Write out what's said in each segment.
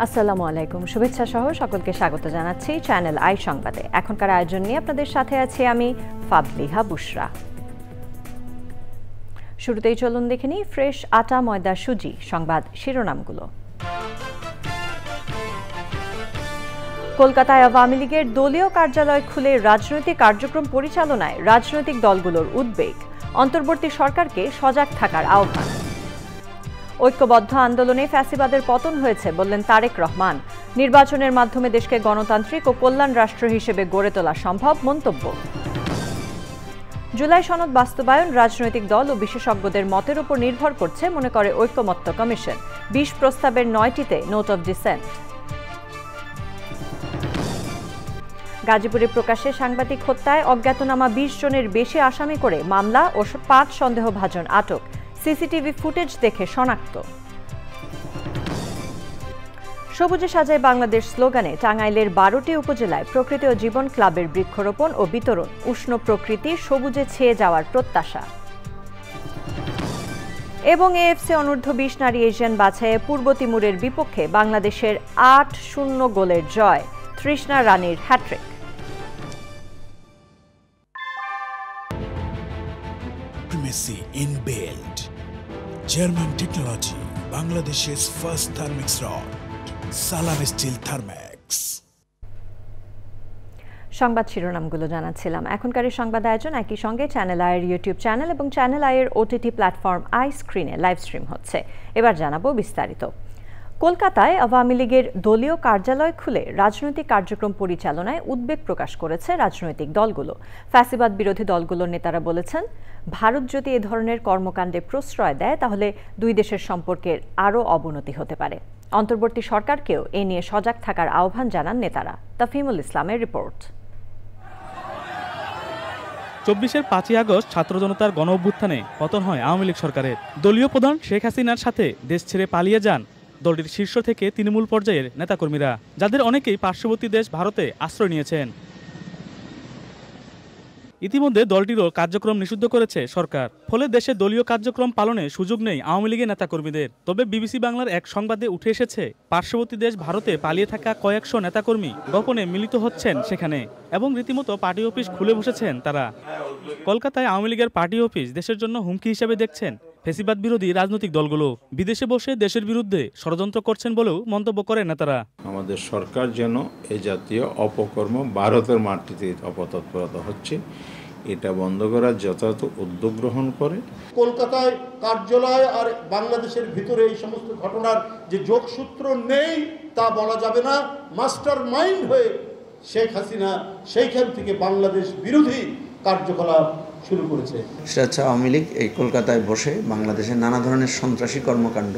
আসসালামু আলাইকুম, শুভেচ্ছা সহ সকলকে স্বাগত জানাচ্ছি চ্যানেল আই সংবাদে। এখনকার আয়োজন নিয়ে আপনাদের সাথে আছি আমি ফাবলিহা বুশরা। শুরুতেই চলুন দেখে নিই ফ্রেশ আটা ময়দা সুজি সংবাদ শিরোনামগুলো। কলকাতায় আওয়ামী লীগের দলীয় কার্যালয় খুলে রাজনৈতিক কার্যক্রম পরিচালনায় রাজনৈতিক দলগুলোর উদ্বেগ, অন্তর্বর্তী সরকারকে সজাগ থাকার আহ্বান। ঐক্যবদ্ধ আন্দোলনে ফ্যাসিবাদের পতন হয়েছে বললেন তারেক রহমান। নির্বাচনের মাধ্যমে দেশকে গণতান্ত্রিক ও কল্যাণ রাষ্ট্র হিসেবে গড়ে তোলা সম্ভব মন্তব্য। জুলাই সনদ বাস্তবায়ন রাজনৈতিক দল ও বিশেষজ্ঞদের মতের উপর নির্ভর করছে মনে করে ঐকমত্য কমিশন। 20 প্রস্তাবের 9টিতে নোট অব ডিসেন্ট। গাজীপুরে প্রকাশ্যে সাংবাদিক হত্যায় অজ্ঞাতনামা 20 জনের বেশি আসামি করে মামলা ও 5 সন্দেহভাজন আটক। সিসিটিভি ফুটেজ দেখে শনাক্ত। সবুজে সাজায় বাংলাদেশ স্লোগানে টাঙ্গাইলের 12টি উপজেলায় প্রকৃতি ও জীবন ক্লাবের বৃক্ষরোপণ ও বিতরণ। উষ্ণ প্রকৃতি সবুজে ছেয়ে যাওয়ার প্রত্যাশা। এবং এএফসি অনূর্ধ্ব 20 নারী এশিয়ান বাছাইয়ে পূর্ব তিমুরের বিপক্ষে বাংলাদেশের 8-0 গোলের জয়। তৃষ্ণা রানীর hat trick. Primacy inbuilt. German technology, Bangladesh's first Thermix rod, Salam Steel Thermax. সংবাদ শিরোনামগুলো জানাচ্ছিলাম। এখনকার সংবাদ আয়োজন একই সঙ্গে চ্যানেল আইয়ের ইউটিউব চ্যানেল এবং চ্যানেল আইয়ের ওটিটি প্ল্যাটফর্ম আই স্ক্রিনে লাইভ স্ট্রিম হচ্ছে। এবার জানাবো বিস্তারিত। কলকাতায় আওয়ামী লীগের দলীয় কার্যালয় খুলে রাজনৈতিক কার্যক্রম পরিচালনায় উদ্বেগ প্রকাশ করেছে রাজনৈতিক দলগুলো। ফ্যাসিবাদ বিরোধী দলগুলোর নেতারা বলেছেন, ভারত যদি এ ধরনের কর্মকাণ্ডে প্রশ্রয় দেয় তাহলে দুই দেশের সম্পর্কের আরও অবনতি হতে পারে। অন্তর্বর্তী সরকারকেও এ নিয়ে সজাগ থাকার আহ্বান জানান নেতারা। তাফহিমুল ইসলামের রিপোর্ট। 24-এর 5ই আগস্ট ছাত্র জনতার গণ অভ্যুত্থানে পতন হয় আওয়ামী লীগ সরকারের। দলীয় প্রধান শেখ হাসিনার সাথে দেশ ছেড়ে পালিয়ে যান দলটির শীর্ষ থেকে তৃণমূল পর্যায়ের নেতাকর্মীরা, যাদের অনেকেই পার্শ্ববর্তী দেশ ভারতে আশ্রয় নিয়েছেন। ইতিমধ্যে দলটিরও কার্যক্রম নিষিদ্ধ করেছে সরকার। ফলে দেশে দলীয় কার্যক্রম পালনে সুযোগ নেই আওয়ামী লীগের নেতাকর্মীদের। তবে বিবিসি বাংলার এক সংবাদে উঠে এসেছে, পার্শ্ববর্তী দেশ ভারতে পালিয়ে থাকা কয়েকশো নেতাকর্মী গোপনে মিলিত হচ্ছেন সেখানে এবং রীতিমতো পার্টি অফিস খুলে বসেছেন তারা। কলকাতায় আওয়ামী লীগের পার্টি অফিস দেশের জন্য হুমকি হিসেবে দেখছেন ফ্যাসিবাদ বিরোধী রাজনৈতিক দলগুলো। বিদেশে বসে দেশের বিরুদ্ধে ষড়যন্ত্র করছেন বলেও মন্তব্য করেন নেতারা। আমাদের সরকার যেন এই জাতীয় অপকর্ম ভারতের মাটিতে অপতৎপরতা হচ্ছে এটা বন্ধ করার যথাযথ উদ্যোগ গ্রহণ করে। কলকাতায় কার্যালয় আর বাংলাদেশের ভিতরে এই সমস্ত ঘটনার যে যোগসূত্র নেই তা বলা যাবে না। মাস্টার মাইন্ড হয়ে শেখ হাসিনা সেইখান থেকে বাংলাদেশ বিরোধী কার্যকলাপ শুরু করেছে। সেটা হচ্ছে আওয়ামী লীগ এই কলকাতায় বসে বাংলাদেশের নানা ধরনের সন্ত্রাসী কর্মকাণ্ড,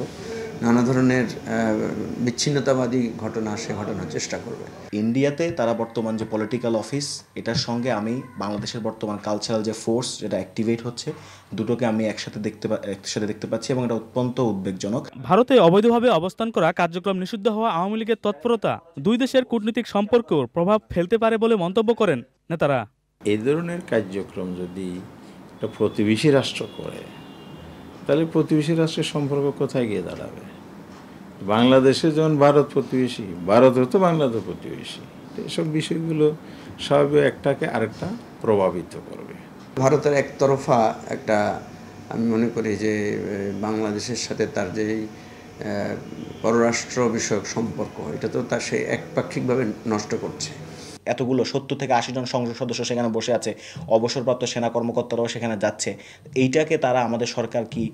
নানা ধরনের বিচ্ছিন্নতাবাদী ঘটনা সে ঘটনার চেষ্টা করবে। ইন্ডিয়াতে তারা বর্তমান যে পলিটিক্যাল অফিস, এটার সঙ্গে আমি বাংলাদেশের বর্তমান কালচারাল যে ফোর্স যেটা অ্যাক্টিভেট হচ্ছে, দুটোকে আমি একসাথে দেখতে পাচ্ছি এবং এটা অত্যন্ত উদ্বেগজনক। ভারতে অবৈধভাবে অবস্থান করা কার্যক্রম নিষিদ্ধ হওয়া আওয়ামী লীগের তৎপরতা দুই দেশের কূটনৈতিক সম্পর্কেও প্রভাব ফেলতে পারে বলে মন্তব্য করেন নেতারা। এই ধরনের কার্যক্রম যদি একটা প্রতিবেশী রাষ্ট্র করে তাহলে প্রতিবেশী রাষ্ট্রের সম্পর্ক কোথায় গিয়ে দাঁড়াবে? বাংলাদেশে যেমন ভারত প্রতিবেশী, ভারতেও তো বাংলাদেশ প্রতিবেশী। এসব বিষয়গুলো স্বাভাবিক একটাকে আরেকটা প্রভাবিত করবে। ভারতের একতরফা একটা, আমি মনে করি যে বাংলাদেশের সাথে তার যে পররাষ্ট্র বিষয়ক সম্পর্ক, এটা তো তার সে একপাক্ষিকভাবে নষ্ট করছে। এতগুলো 70 থেকে 80 জন সংসদ সদস্য সেখানে বসে আছে, অবসরপ্রাপ্ত সেনা কর্মকর্তারাও সেখানে যাচ্ছে। এইটাকে তারা, আমাদের সরকার কি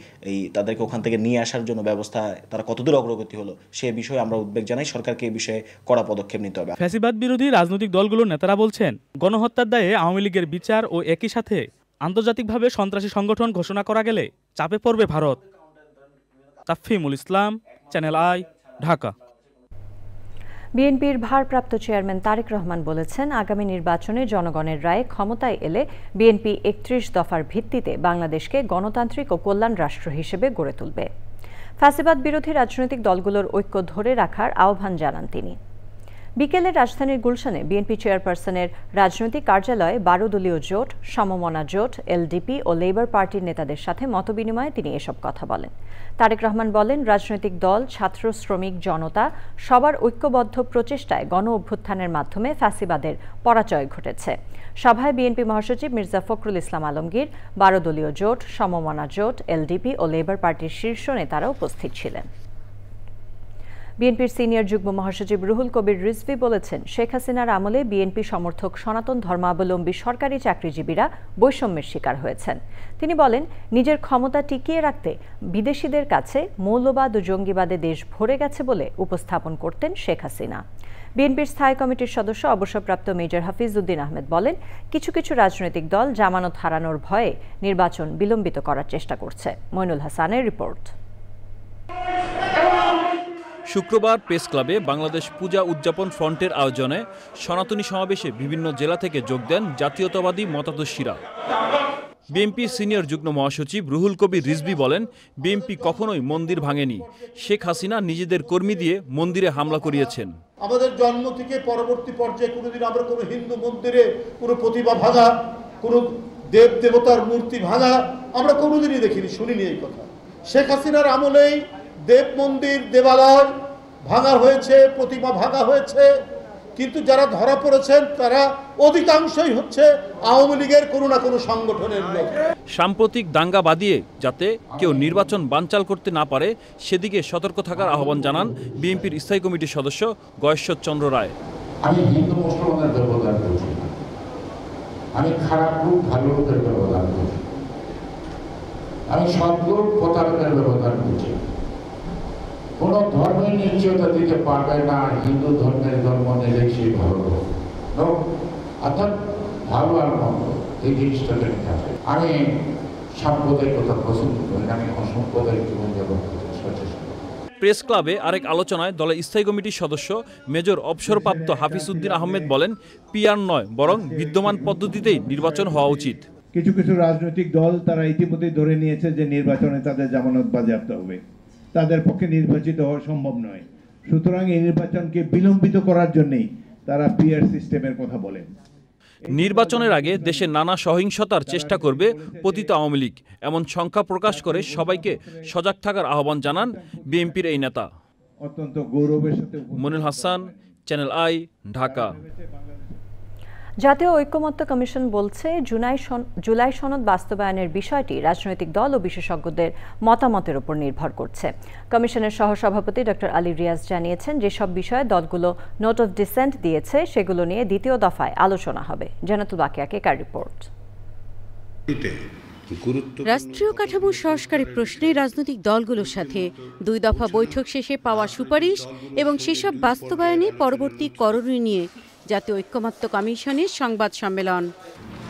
তাদেরকে ওখান থেকে নিয়ে আসার জন্য ব্যবস্থা তারা কতদূর অগ্রগতি হলো সে বিষয়ে আমরা উদ্বেগ জানাই। সরকারকে এই বিষয়ে কড়া পদক্ষেপ নিতে হবে। ফ্যাসিবাদ বিরোধী রাজনৈতিক দলগুলোর নেতারা বলছেন, গণহত্যার দায়ে আওয়ামী লীগের বিচার ও একই সাথে আন্তর্জাতিকভাবে সন্ত্রাসী সংগঠন ঘোষণা করা গেলে চাপে পড়বে ভারত। তাফহিমুল ইসলাম, চ্যানেল আই, ঢাকা। বিএনপির ভারপ্রাপ্ত চেয়ারম্যান তারেক রহমান বলেছেন, আগামী নির্বাচনে জনগণের রায়ে ক্ষমতায় এলে বিএনপি ৩১ দফার ভিত্তিতে বাংলাদেশকে গণতান্ত্রিক ও কল্যাণ রাষ্ট্র হিসেবে গড়ে তুলবে। ফ্যাসিবাদ বিরোধী রাজনৈতিক দলগুলোর ঐক্য ধরে রাখার আহ্বান জানান তিনি। বিকেলে রাজধানীর গুলশানে বিএনপি চেয়ারপারসনের রাজনৈতিক কার্যালয়ে ১২ দলীয় জোট, সমমনা জোট, এলডিপি ও লেবার পার্টির নেতাদের সাথে মতবিনিময়ে তিনি এসব কথা বলেন। তারেক রহমান বলেন, রাজনৈতিক দল, ছাত্র, শ্রমিক, জনতা সবার ঐক্যবদ্ধ প্রচেষ্টায় গণ অভ্যুত্থানের মাধ্যমে ফ্যাসিবাদের পরাজয় ঘটেছে। সভায় বিএনপি মহাসচিব মির্জা ফখরুল ইসলাম আলমগীর, ১২ দলীয় জোট, সমমনা জোট, এলডিপি ও লেবার পার্টির শীর্ষ নেতারা উপস্থিত ছিলেন। বিএনপির সিনিয়র যুগ্ম মহাসচিব রুহুল কবির রিজভী বলেছেন, শেখ হাসিনার আমলে বিএনপি সমর্থক সনাতন ধর্মাবলম্বী সরকারি চাকরিজীবীরা বৈষম্যের শিকার হয়েছেন। তিনি বলেন, নিজের ক্ষমতা টিকিয়ে রাখতে বিদেশিদের কাছে মৌলবাদ ও জঙ্গিবাদে দেশ ভরে গেছে বলে উপস্থাপন করতেন শেখ হাসিনা। বিএনপির স্থায়ী কমিটির সদস্য অবসরপ্রাপ্ত মেজর হাফিজউদ্দিন আহমেদ বলেন, কিছু কিছু রাজনৈতিক দল জামানত হারানোর ভয়ে নির্বাচন বিলম্বিত করার চেষ্টা করছে। মইনুল হাসানের রিপোর্ট। শুক্রবার প্রেস ক্লাবে বাংলাদেশ পূজা উদযাপন ফ্রন্টের আয়োজনে সনাতনী সমাবেশে বিভিন্ন জেলা থেকে যোগ দেন জাতীয়তাবাদী মতাদর্শীরা। বিএনপির সিনিয়র যুগ্ম মহাসচিব রুহুল কবির রিজভী বলেন, বিএনপি কখনোই মন্দির ভাঙেনি। শেখ হাসিনা নিজেদের কর্মী দিয়ে মন্দিরে হামলা করিয়েছেন। আমাদের জন্ম থেকে পরবর্তী পর্যায়ে কোনোদিন আমরা কোনো হিন্দু মন্দিরে কোনো প্রতিমা ভাঙা, কোনো দেব দেবতার মূর্তি ভাঙা আমরা কোনোদিনই দেখিনি, শুনিনি এই কথা। শেখ হাসিনার আমলেই দেব মন্দির, দেবালয় ভাঙা হয়েছে, প্রতিমা ভাঙা হয়েছে, কিন্তু যারা ধরা পড়েছেন তারা অধিকাংশই হচ্ছে আওয়ামী লীগের কোনো না কোনো সংগঠনের লোক। সাম্প্রতিক দাঙ্গা বাদিয়ে যাতে কেউ নির্বাচন বানচাল করতে না পারে সেদিকে সতর্ক থাকার আহ্বান জানান বিএনপির স্থায়ী কমিটির সদস্য গয়েশ্বর চন্দ্র রায়। আমি হিন্দু মুসলমানের ব্যবধান করছি না, আমি খারাপ লোক ভালো লোকের ব্যবধান করছি, আমি সৎ লোক প্রতারকের ব্যবধান করছি। কোন ধর্মের নিশ্চয়তা দিতে পারবে না হিন্দু ধর্মের ধর্ম নিলে সেই ভালো লোক, অর্থাৎ ভালো আর মন্দ এই জিনিসটাকে থাকে। আমি সাম্প্রদায়িকতা পছন্দ করি, আমি অসাম্প্রদায়িক জীবনযাপন করতে সচেষ্ট। প্রেস ক্লাবে আরেক আলোচনায় দলের স্থায়ী কমিটির সদস্য মেজর অবসরপ্রাপ্ত হাফিজউদ্দিন আহমেদ বলেন, পিআর নয় বরং বিদ্যমান পদ্ধতিতেই নির্বাচন হওয়া উচিত। কিছু কিছু রাজনৈতিক দল তারা ইতিমধ্যে ধরে নিয়েছে যে নির্বাচনে তাদের জামানত বাজেয়াপ্ত হবে, তাদের পক্ষে নির্বাচিত হওয়া সম্ভব নয়। সুতরাং এই নির্বাচনকে বিলম্বিত করার জন্যই তারা পিআর সিস্টেমের কথা বলেন। নির্বাচনের আগে দেশে নানা সহিংসতার চেষ্টা করবে পতিত আওয়ামী লীগ, এমন শঙ্কা প্রকাশ করে সবাইকে সজাগ থাকার আহ্বান জানান বিএনপির এই নেতা। অত্যন্ত গৌরবের সাথে মনির হাসান, চ্যানেল আই, ঢাকা। জাতীয় ঐকমত্য কমিশন বলছে, জুলাই সনদ বাস্তবায়নের বিষয়টি রাজনৈতিক দল ও বিশেষজ্ঞদের মতামতের উপর নির্ভর করছে। কমিশনের সহসভাপতি ডক্টর আলী রিয়াজ জানিয়েছেন, যেসব বিষয়ে দলগুলো নোট অফ ডিসেন্ট দিয়েছে সেগুলো নিয়ে দ্বিতীয় দফায় আলোচনা হবে। জান্নাতুল বাকিয়াকে কার রিপোর্ট। রাষ্ট্রীয় কাঠামো সংস্কারে প্রশ্নে রাজনৈতিক দলগুলোর সাথে ২ দফা বৈঠক শেষে পাওয়া সুপারিশ এবং সেসব বাস্তবায়নে পরবর্তী করণীয় নিয়ে জাতীয় ঐকমত্য কমিশনের সংবাদ সম্মেলন।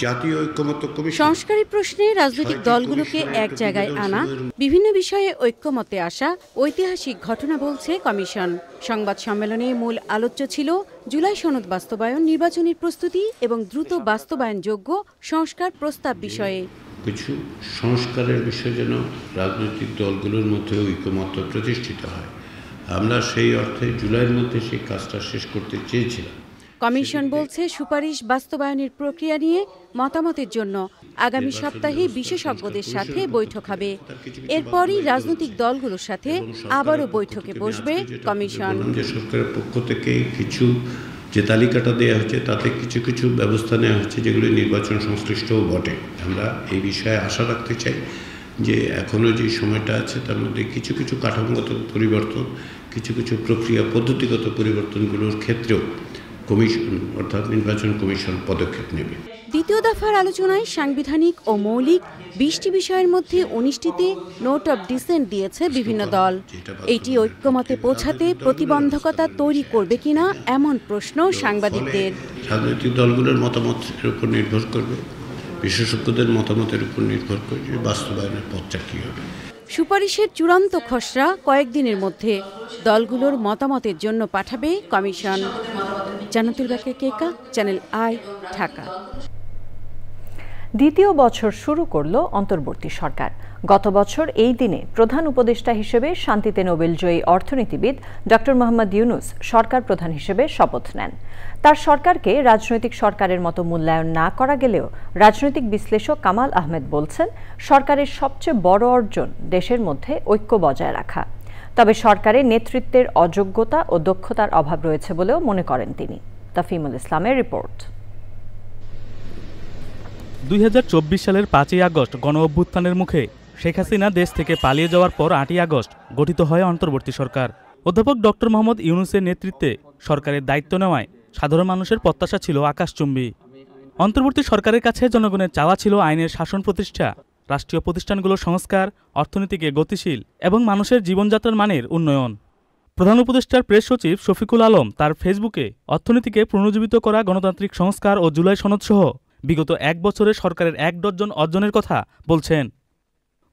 জাতীয় ঐকমত্য কমিশন সংস্কারী প্রশ্নে রাজনৈতিক দলগুলোকে এক জায়গায় আনা, বিভিন্ন বিষয়ে ঐক্যমতে আসা ঐতিহাসিক ঘটনা বলছে কমিশন। সংবাদ সম্মেলনে মূল আলোচ্য ছিল জুলাই সনদ বাস্তবায়ন, নির্বাচনের প্রস্তুতি এবং দ্রুত বাস্তবায়নযোগ্য সংস্কার প্রস্তাব বিষয়ে। কিছু সংস্কারের বিষয়ে যেন রাজনৈতিক দলগুলোর মধ্যে ঐকমত্য প্রতিষ্ঠিত হয়, আমরা সেই অর্থে জুলাইয়ের মধ্যে সেই কাজটা শেষ করতে চেয়েছিলাম। কমিশন বলছে, সুপারিশ বাস্তবায়নের প্রক্রিয়া নিয়ে মতামতের জন্য আগামী সপ্তাহে বিশেষজ্ঞদের সাথে বৈঠক হবে। এরপরই রাজনৈতিক দলগুলোর সাথে আবারও বৈঠকে বসবে কমিশন। সরকারের পক্ষ থেকে কিছু যে তালিকাটা দেওয়া হচ্ছে তাতে কিছু কিছু ব্যবস্থা নেওয়া হচ্ছে যেগুলো নির্বাচন সংশ্লিষ্টও বটে। আমরা এই বিষয়ে আশা রাখতে চাই যে এখনও যে সময়টা আছে তার মধ্যে কিছু কিছু কাঠামোগত পরিবর্তন, কিছু কিছু প্রক্রিয়া পদ্ধতিগত পরিবর্তনগুলোর ক্ষেত্রেও কমিশন অর্থাৎ নির্বাচন কমিশন পদক্ষেপ নেবে। দ্বিতীয় দফার আলোচনায় সাংবিধানিক ও মৌলিক ২০টি বিষয়ের মধ্যে ১৯টিতে নোট অব ডিসেন্ট দিয়েছে বিভিন্ন দল। এইটি ঐক্যমতে পৌঁছাতে প্রতিবন্ধকতা তৈরি করবে কিনা এমন প্রশ্ন সাংবাদিকদের। রাজনৈতিক দলগুলোর মতামতের উপর নির্ভর করবে, বিশেষজ্ঞদের মতামতের উপর নির্ভর করে বাস্তবায়নের পথটা কী হবে। সুপারিশের চূড়ান্ত খসড়া কয়েকদিনের মধ্যে দলগুলোর মতামতের জন্য পাঠাবে commission. Jannatul Baker Keka, Channel I, Dhaka. দ্বিতীয় বছর শুরু করল অন্তর্বর্তী সরকার। গত বছর এই দিনে প্রধান উপদেষ্টা হিসেবে শান্তিতে নোবেলজয়ী অর্থনীতিবিদ ডক্টর মোহাম্মদ ইউনূস সরকার প্রধান হিসেবে শপথ নেন। তার সরকারকে রাজনৈতিক সরকারের মতো মূল্যায়ন না করা গেলেও রাজনৈতিক বিশ্লেষক কামাল আহমেদ বলছেন, সরকারের সবচেয়ে বড় অর্জন দেশের মধ্যে ঐক্য বজায় রাখা। তবে সরকারের নেতৃত্বের অযোগ্যতা ও দক্ষতার অভাব রয়েছে বলেও মনে করেন তিনি। তাফিমুল ইসলামের রিপোর্ট। 2024 সালের 5ই আগস্ট গণ-অভ্যুত্থানের মুখে শেখ হাসিনা দেশ থেকে পালিয়ে যাওয়ার পর 8ই আগস্ট গঠিত হয় অন্তর্বর্তী সরকার। অধ্যাপক ডক্টর মোহাম্মদ ইউনূসের নেতৃত্বে সরকারের দায়িত্ব নেওয়ায় সাধারণ মানুষের প্রত্যাশা ছিল আকাশচুম্বী। অন্তর্বর্তী সরকারের কাছে জনগণের চাওয়া ছিল আইনের শাসন প্রতিষ্ঠা, রাষ্ট্রীয় প্রতিষ্ঠানগুলোর সংস্কার, অর্থনীতিকে গতিশীল এবং মানুষের জীবনযাত্রার মানের উন্নয়ন। প্রধান উপদেষ্টার প্রেস সচিব শফিকুল আলম তার ফেসবুকে অর্থনীতিকে পুনরুজ্জীবিত করা, গণতান্ত্রিক সংস্কার ও জুলাই সনদ সহ বিগত 1 বছরে সরকারের 1 ডজন অর্জনের কথা বলছেন।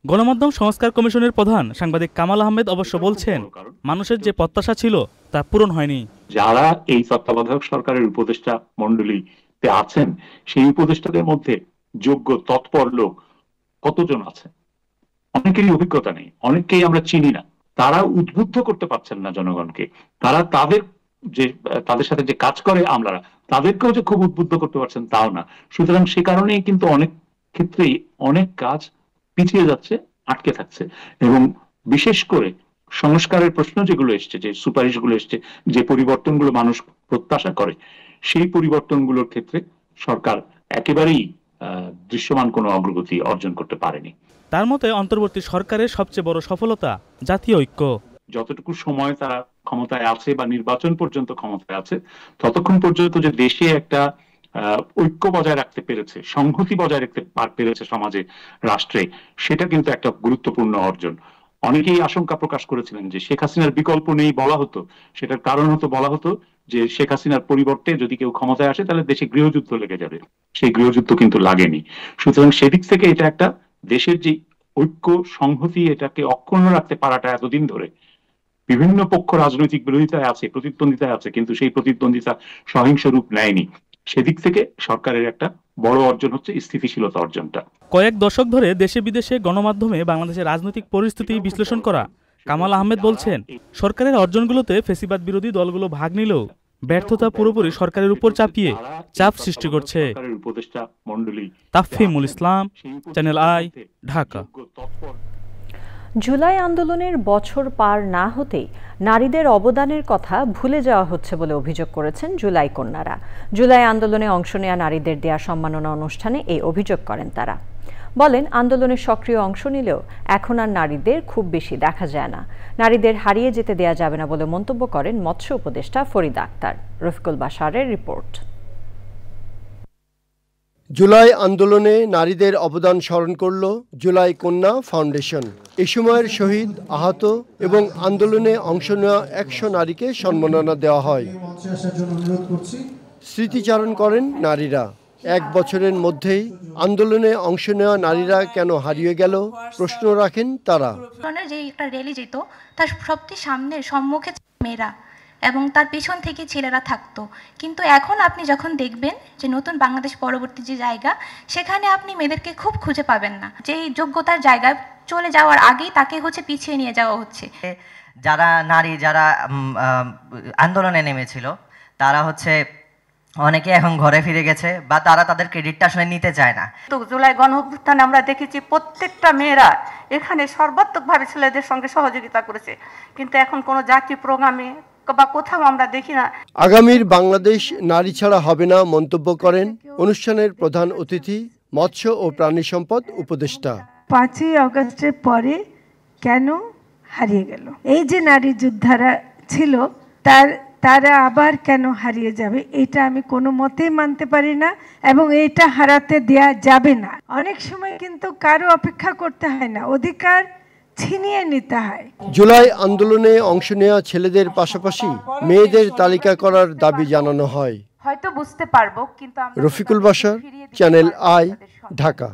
গণমাধ্যম সংস্কার কমিশনের প্রধান সাংবাদিক কামাল আহমেদ অবশ্য বলছেন, মানুষের যে প্রত্যাশা ছিল তা পূরণ হয়নি। যারা এই তত্ত্বাবধায়ক সরকারের উপদেষ্টা মণ্ডলীতে আছেন, সেই উপদেষ্টাদের মধ্যে যোগ্য তৎপর লোক কতজন আছে? অনেকেরই অভিজ্ঞতা নেই, অনেককেই আমরা চিনি না। তারা উদ্বুদ্ধ করতে পারছেন না জনগণকে। তারা তাদের সাথে যে কাজ করে আমলারা, তাদেরকেও যে খুব উদ্বুদ্ধ করতে পারছেন তাও না। সুতরাং সে কারণেই কিন্তু অনেক ক্ষেত্রেই অনেক কাজ পিছিয়ে যাচ্ছে, আটকে থাকছে। এবং বিশেষ করে সংস্কারের প্রশ্ন যেগুলো এসছে, যে সুপারিশগুলো এসছে, যে পরিবর্তনগুলো মানুষ প্রত্যাশা করে, সেই পরিবর্তনগুলোর ক্ষেত্রে সরকার একেবারেই দৃশ্যমান কোনো অগ্রগতি অর্জন করতে পারেনি। তার মতে অন্তর্বর্তী সরকারের সবচেয়ে বড় সফলতা জাতীয় ঐক্য। যতটুকু সময় তারা ক্ষমতায় আছে বা নির্বাচন পর্যন্ত ক্ষমতায় আছে, ততক্ষণ পর্যন্ত যে দেশে একটা ঐক্য বজায় রাখতে পেরেছে, সংহতি বজায় রাখতে পেরেছে সমাজে, রাষ্ট্রে, সেটা কিন্তু একটা গুরুত্বপূর্ণ অর্জন। অনেকেই আশঙ্কা প্রকাশ করেছিলেন যে শেখ হাসিনার বিকল্প নেই বলা হতো, সেটার কারণ বলা হতো যে শেখ হাসিনার পরিবর্তে যদি কেউ ক্ষমতায় আসে তাহলে দেশে গৃহযুদ্ধ লেগে যাবে। সেই গৃহযুদ্ধ কিন্তু লাগেনি। সুতরাং সেদিক থেকে এটা একটা দেশের যে ঐক্য, সংহতি, এটাকে অক্ষুণ্ণ রাখতে পারাটা এতদিন ধরে বিভিন্ন পক্ষ রাজনৈতিক বিরোধিতায় আছে, প্রতিদ্বন্দ্বিতায় আছে, কিন্তু সেই প্রতিদ্বন্দ্বিতা সহিংস রূপ নেয়নি। সেদিক থেকে সরকারের একটা বড় অর্জন হচ্ছে স্থিতিশীলতা অর্জনটা। কয়েক দশক ধরে দেশে বিদেশে গণমাধ্যমে বাংলাদেশের রাজনৈতিক পরিস্থিতি বিশ্লেষণ করা কামাল আহমেদ বলছেন, সরকারের অর্জনগুলোতে ফ্যাসিবাদ বিরোধী দলগুলো ভাগ নিলেও ব্যর্থতা পুরোপুরি সরকারের উপর চাপিয়ে চাপ সৃষ্টি করছে। তাফহিমুল ইসলাম, চ্যানেল আই, ঢাকা। জুলাই আন্দোলনের বছর পার না হতেই নারীদের অবদানের কথা ভুলে যাওয়া হচ্ছে বলে অভিযোগ করেছেন জুলাই কন্যারা। জুলাই আন্দোলনে অংশ নেওয়া নারীদের দেয়া সম্মাননা অনুষ্ঠানে এই অভিযোগ করেন তারা। বলেন, আন্দোলনে সক্রিয় অংশ নিলেও এখন আর নারীদের খুব বেশি দেখা যায় না। নারীদের হারিয়ে যেতে দেয়া যাবে না বলে মন্তব্য করেন মৎস্য উপদেষ্টা ফরিদা আক্তার। রফিকুল বাশারের রিপোর্ট। জুলাই আন্দোলনে নারীদের অবদান স্মরণ করল জুলাই কন্যা ফাউন্ডেশন। এ সময়ের শহীদ, আহত এবং আন্দোলনে অংশ নেওয়া 100 নারীকে সম্মাননা দেওয়া হয়। স্মৃতিচারণ করেন নারীরা। 1 বছরের মধ্যেই আন্দোলনে অংশ নেওয়া নারীরা কেন হারিয়ে গেল প্রশ্ন রাখেন তারা। যে একটা র্যালি যেত, তার সবচেয়ে সম্মুখে মেয়েরা এবং তার পেছন থেকে ছেলেরা থাকতো। কিন্তু এখন আপনি যখন দেখবেন যে নতুন বাংলাদেশ পরবর্তী যে জায়গা, সেখানে আপনি মেয়েদেরকে খুব খুঁজে পাবেন না। যে যোগ্যতার জায়গায় চলে যাওয়ার আগেই তাকে পিছিয়ে নিয়ে যাওয়া হচ্ছে। যারা আন্দোলনে নেমেছিল তারা অনেকে এখন ঘরে ফিরে গেছে, বা তারা তাদের ক্রেডিটটা আসলে নিতে চায় না। তো জুলাই গণঅভ্যুত্থানে আমরা দেখেছি প্রত্যেকটা মেয়েরা এখানে সর্বাত্মকভাবে ছেলেদের সঙ্গে সহযোগিতা করেছে, কিন্তু এখন কোনো জাতীয় প্রোগ্রামে বা কোথাও আমরা দেখি না। আগামীর বাংলাদেশ নারী ছাড়া হবে না মন্তব্য করেন অনুষ্ঠানের প্রধান অতিথি মৎস্য ও প্রাণী সম্পদ উপদেষ্টা। 5ই আগস্টের পরে কেন হারিয়ে গেল? এই যে নারী যোদ্ধারা ছিল তারা আবার কেন হারিয়ে যাবে, এটা আমি কোনো মতেই মানতে পারি না এবং এটা হারাতে দেয়া যাবে না। অনেক সময় কিন্তু কারো অপেক্ষা করতে হয় না, অধিকার ছিনিয়ে নিতে হয়। জুলাই আন্দোলনে অংশ নেওয়া ছেলেদের পাশাপাশি মেয়েদের তালিকা করার দাবি জানানো হয়। হয়তো বুঝতে পারবো, কিন্তু রফিকুল বাশার, চ্যানেল আই, ঢাকা।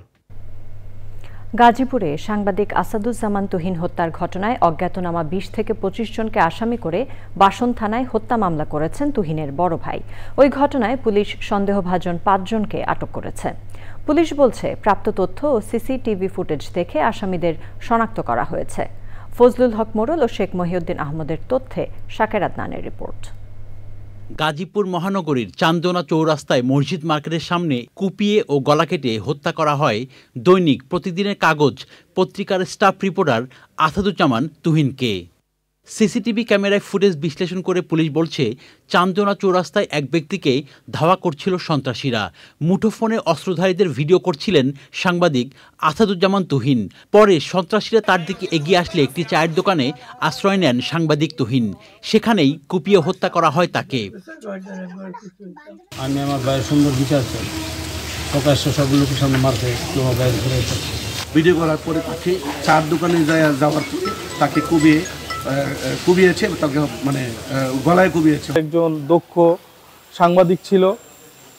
গাজীপুরে সাংবাদিক আসাদুজ্জামান তুহিন হত্যার ঘটনায় অজ্ঞাতনামা ২০ থেকে ২৫ জনকে আসামি করে বাসন থানায় হত্যা মামলা করেছেন তুহিনের বড় ভাই। ওই ঘটনায় পুলিশ সন্দেহভাজন ৫ জনকে আটক করেছে। পুলিশ বলছে, প্রাপ্ত তথ্য ও সিসিটিভি ফুটেজ দেখে আসামিদের শনাক্ত করা হয়েছে। ফজলুল হক মোড়ল ও শেখ মহিউদ্দিন আহমদের তথ্যে শাকের আদনানের রিপোর্ট। গাজীপুর মহানগরীর চান্দনা চৌরাস্তায় মসজিদ মার্কেটের সামনে কুপিয়ে ও গলা কেটে হত্যা করা হয় দৈনিক প্রতিদিনের কাগজ পত্রিকার স্টাফ রিপোর্টার আসাদুজ্জামান তুহিনকে। সিসিটিভি ক্যামেরায় ফুটেজ বিশ্লেষণ করে পুলিশ বলছে, চান্দনা চৌরাস্তায় এক ব্যক্তিকে ধাওয়া করছিল সন্ত্রাসীরা। মুঠোফোনে অস্ত্রধারীদের ভিডিও করছিলেন সাংবাদিক আসাদুজ্জামান তুহিন। পরে সন্ত্রাসীরা তার দিকে এগিয়ে আসলে একটি চায়ের দোকানে আশ্রয় নেন সাংবাদিক তুহিন। সেখানেই কুপিয়ে হত্যা করা হয় তাকে। আমি আমার ভাইয়ের সুন্দর বিচার চাই, প্রকাশ্য সব লোকের সামনে মারতে ভিডিও করার পরে তাকে চার দোকানে যাওয়ার পরে তাকে কুবিয়েছে, তাকে মানে গলায় কুবিয়েছে। একজন দক্ষ সাংবাদিক ছিল,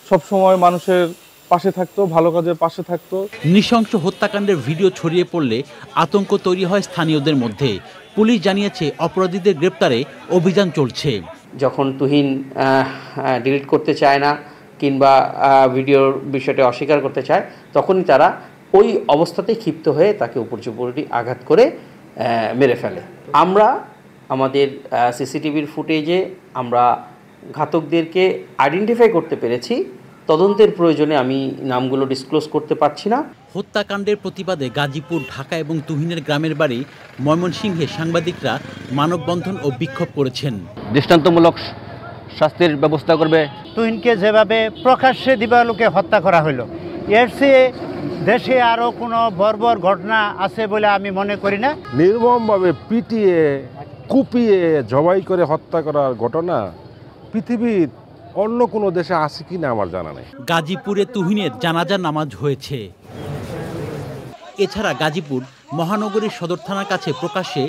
সবসময় মানুষের পাশে থাকতো, ভালো কাজের পাশে থাকতো। নৃশংস হত্যাকাণ্ডের ভিডিও ছড়িয়ে পড়লে আতঙ্ক তৈরি হয় স্থানীয়দের মধ্যে। পুলিশ জানিয়েছে, অপরাধীদের গ্রেপ্তারে অভিযান চলছে। যখন তুহিন ডিলিট করতে চায় না কিংবা ভিডিওর বিষয়টা অস্বীকার করতে চায়, তখনই তারা ওই অবস্থাতেই ক্ষিপ্ত হয়ে তাকে উপর্যুপরি আঘাত করে মেরে ফেলে। আমরা আমাদের সিসিটিভির ফুটেজে আমরা ঘাতকদেরকে আইডেন্টিফাই করতে পেরেছি। তদন্তের প্রয়োজনে আমি নামগুলো ডিসক্লোজ করতে পারছি না। হত্যাকাণ্ডের প্রতিবাদে গাজীপুর, ঢাকা এবং তুহিনের গ্রামের বাড়ি ময়মনসিংহে সাংবাদিকরা মানববন্ধন ও বিক্ষোভ করেছেন। দৃষ্টান্তমূলক শাস্তির ব্যবস্থা করবে। তুহিনকে যেভাবে প্রকাশ্যে দিবালোকে হত্যা করা হলো, এর চেয়ে দেশে আরও কোনো বর্বর ঘটনা আছে বলে আমি মনে করি না। নির্মমভাবে পিটিয়ে কুপিয়ে জবাই করে হত্যা করার ঘটনা পৃথিবীর অন্য কোনো দেশে আছে কিনা আমার জানা নেই। গাজীপুরে তুহিনের জানাজা নামাজ হয়েছে। এছাড়া গাজীপুর মহানগরীর সদর থানার কাছে প্রকাশ্যে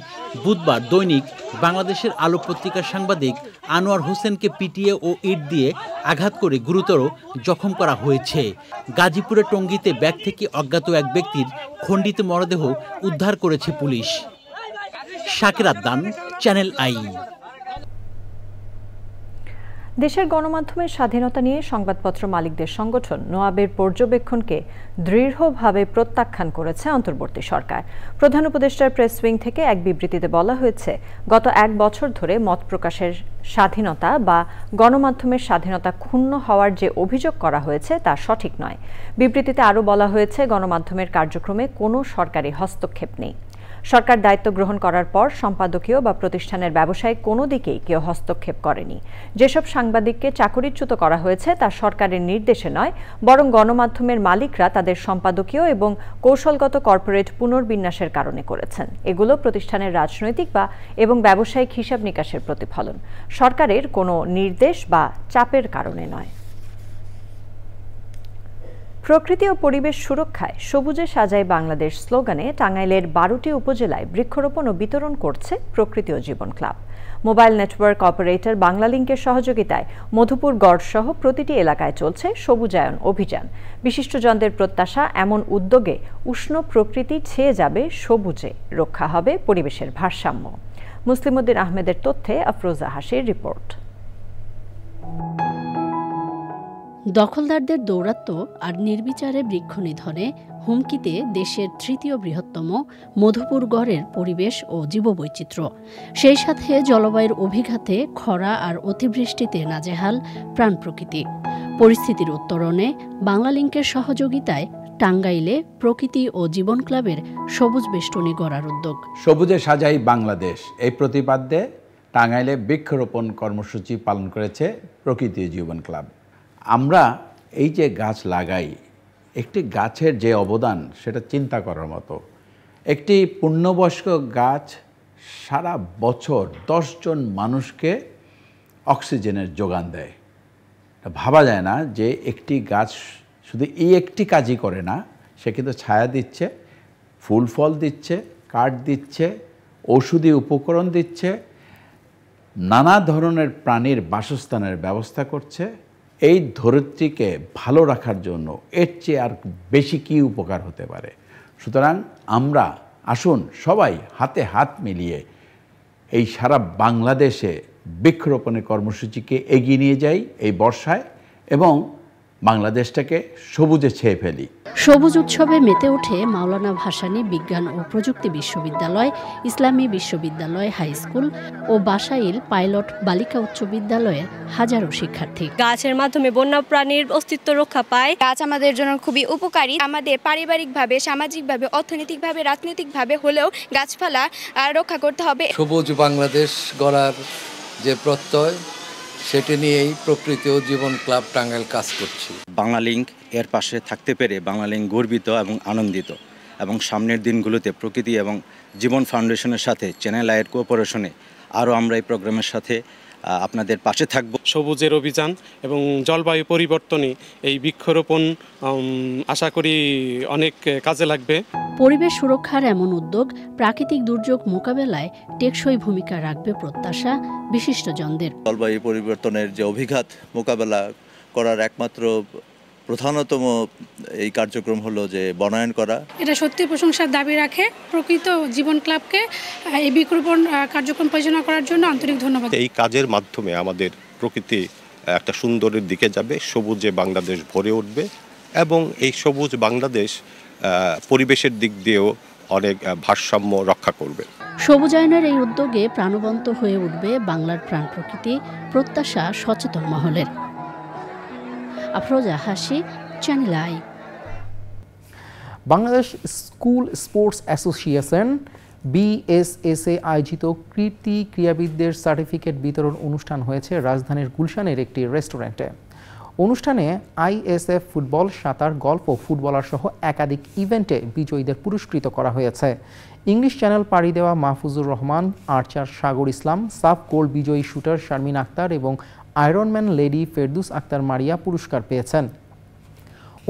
বুধবার দৈনিক বাংলাদেশের আলো পত্রিকার সাংবাদিক আনোয়ার হোসেনকে পিটিয়ে ও ইট দিয়ে আঘাত করে গুরুতর জখম করা হয়েছে। গাজীপুরের টঙ্গীতে ব্যাগ থেকে অজ্ঞাত এক ব্যক্তির খণ্ডিত মরদেহ উদ্ধার করেছে পুলিশ। শাকের আদনান, চ্যানেল আই। দেশের গণমাধ্যমের স্বাধীনতা নিয়ে সংবাদপত্র মালিকদের সংগঠন নোয়াবের পর্যবেক্ষণকে দৃঢ়ভাবে প্রত্যাখ্যান করেছে অন্তর্বর্তী সরকার। প্রধান উপদেষ্টার প্রেস উইং থেকে এক বিবৃতিতে বলা হয়েছে, গত 1 বছর ধরে মত প্রকাশের স্বাধীনতা বা গণমাধ্যমের স্বাধীনতা ক্ষুণ্ণ হওয়ার যে অভিযোগ করা হয়েছে তা সঠিক নয়। বিবৃতিতে আরও বলা হয়েছে, গণমাধ্যমের কার্যক্রমে কোনো সরকারি হস্তক্ষেপ নেই। সরকার দায়িত্ব গ্রহণ করার পর সম্পাদকীয় বা প্রতিষ্ঠানের ব্যবসায় কোনো দিকেই কেউ হস্তক্ষেপ করেনি। যেসব সাংবাদিককে চাকরিচ্যুত করা হয়েছে তা সরকারের নির্দেশে নয়, বরং গণমাধ্যমের মালিকরা তাদের সম্পাদকীয় এবং কৌশলগত কর্পোরেট পুনর্বিন্যাসের কারণে করেছেন। এগুলো প্রতিষ্ঠানের রাজনৈতিক এবং ব্যবসায়িক হিসাব নিকাশের প্রতিফলন, সরকারের কোনো নির্দেশ বা চাপের কারণে নয়। প্রকৃতি ও পরিবেশ সুরক্ষায় সবুজে সাজায় বাংলাদেশ স্লোগানে টাঙ্গাইলের 12টি উপজেলায় বৃক্ষরোপণ ও বিতরণ করছে প্রকৃতি ও জীবন ক্লাব। মোবাইল নেটওয়ার্ক অপারেটর বাংলালিংকের সহযোগিতায় মধুপুর গড় সহ প্রতিটি এলাকায় চলছে সবুজায়ন অভিযান। বিশিষ্টজনদের প্রত্যাশা, এমন উদ্যোগে উষ্ণ প্রকৃতি ছেয়ে যাবে সবুজে, রক্ষা হবে পরিবেশের ভারসাম্য। মুসলিমউদ্দিন আহমেদের তথ্যে আফরোজা হাসির রিপোর্ট। দখলদারদের দৌরাত্ম্য আর নির্বিচারে বৃক্ষ নিধনে হুমকিতে দেশের 3য় বৃহত্তম মধুপুর গড়ের পরিবেশ ও জীববৈচিত্র্য। সেই সাথে জলবায়ুর অভিঘাতে খরা আর অতিবৃষ্টিতে নাজেহাল প্রাণ প্রকৃতি। পরিস্থিতির উত্তরণে বাংলালিংকের সহযোগিতায় টাঙ্গাইলে প্রকৃতি ও জীবন ক্লাবের সবুজ বেষ্টনী গড়ার উদ্যোগ। সবুজে সাজাই বাংলাদেশ এই প্রতিপাদ্যে টাঙ্গাইলে বৃক্ষরোপণ কর্মসূচি পালন করেছে প্রকৃতি জীবন ক্লাব। আমরা এই যে গাছ লাগাই, একটি গাছের যে অবদান সেটা চিন্তা করার মতো। একটি পূর্ণবয়স্ক গাছ সারা বছর 10 জন মানুষকে অক্সিজেনের যোগান দেয়। ভাবা যায় না যে একটি গাছ শুধু এই একটি কাজই করে না, সে কিন্তু ছায়া দিচ্ছে, ফুল ফল দিচ্ছে, কাঠ দিচ্ছে, ঔষধি উপকরণ দিচ্ছে, নানা ধরনের প্রাণীর বাসস্থানের ব্যবস্থা করছে। এই ধরিত্রীকে ভালো রাখার জন্য এর চেয়ে আর বেশি কী উপকার হতে পারে? সুতরাং আমরা আসুন সবাই হাতে হাত মিলিয়ে এই সারা বাংলাদেশে বৃক্ষরোপণের কর্মসূচিকে এগিয়ে নিয়ে যাই এই বর্ষায় এবং বাংলাদেশটাকে সবুজে ছেয়ে ফেলি। সবুজ উৎসবে মেতে ওঠে মাওলানা ভাসানী বিজ্ঞান ও প্রযুক্তি বিশ্ববিদ্যালয়, ইসলামী বিশ্ববিদ্যালয় হাই স্কুল ও বাসাইল পাইলট বালিকা উচ্চ বিদ্যালয়ের হাজারো শিক্ষার্থী। গাছের মাধ্যমে বন্য প্রাণীর অস্তিত্ব রক্ষা পায়। গাছ আমাদের জন্য খুবই উপকারী। আমাদের পারিবারিকভাবে, সামাজিকভাবে, অর্থনৈতিকভাবে, রাজনৈতিকভাবে হলেও গাছপালা রক্ষা করতে হবে। সবুজ বাংলাদেশ গড়ার যে প্রত্যয়, সেটি নিয়েই প্রকৃতি ও জীবন ক্লাব টাঙ্গাইল কাজ করছি। বাংলালিংক এর পাশে থাকতে পেরে বাংলালিংক গর্বিত এবং আনন্দিত, এবং সামনের দিনগুলোতে প্রকৃতি এবং জীবন ফাউন্ডেশনের সাথে চ্যানেল আইয়ের কোঅপারেশনে আরও আমরা এই প্রোগ্রামের সাথে আপনাদের পাশে থাকব। সবুজের অভিযান এবং জলবায়ু পরিবর্তনে এই বৃক্ষরোপণ আশা করি অনেক কাজে লাগবে। পরিবেশ সুরক্ষার এমন উদ্যোগ প্রাকৃতিক দুর্যোগ মোকাবেলায় টেকসই ভূমিকা রাখবে প্রত্যাশা বিশিষ্টজনদের। জলবায়ু পরিবর্তনের যে অভিঘাত মোকাবেলা করার একমাত্র প্রধানতম এই কার্যক্রম হলো যে বনায়ন করা। এটা সত্যি প্রশংসার দাবি রাখে। প্রকৃত জীবন ক্লাবকে এই বৃক্ষরোপণ কার্যক্রম পরিচালনা করার জন্য আন্তরিক ধন্যবাদ। এই কাজের মাধ্যমে আমাদের প্রকৃতি একটা সুন্দরের দিকে যাবে, সবুজে বাংলাদেশ ভরে উঠবে এবং এই সবুজ বাংলাদেশ পরিবেশের দিক দিয়েও অনেক ভারসাম্য রক্ষা করবে। সবুজায়নের এই উদ্যোগে প্রাণবন্ত হয়ে উঠবে বাংলার প্রাণ প্রকৃতি, প্রত্যাশা সচেতন মহলের। আফরোজা হাসি, channel I. Bangladesh school sports association BSSA আয়োজিত কৃতি ক্রীড়াবিদদের সার্টিফিকেট বিতরণ অনুষ্ঠান হয়েছে রাজধানীর গুলশানের একটি রেস্টুরেন্টে। অনুষ্ঠানে ISF ফুটবল, সাঁতার, গল্ফ ও ফুটবলার সহ একাধিক ইভেন্টে বিজয়ীদের পুরস্কৃত করা হয়েছে। ইংলিশ চ্যানেল পাড়ি দেওয়া মাহফুজুর রহমান, আর্চার সাগর ইসলাম, সাফ গোল্ড বিজয়ী শুটার শারমিন আক্তার এবং আয়রনম্যান লেডি ফেরদুস আক্তার মারিয়া পুরস্কার পেয়েছেন।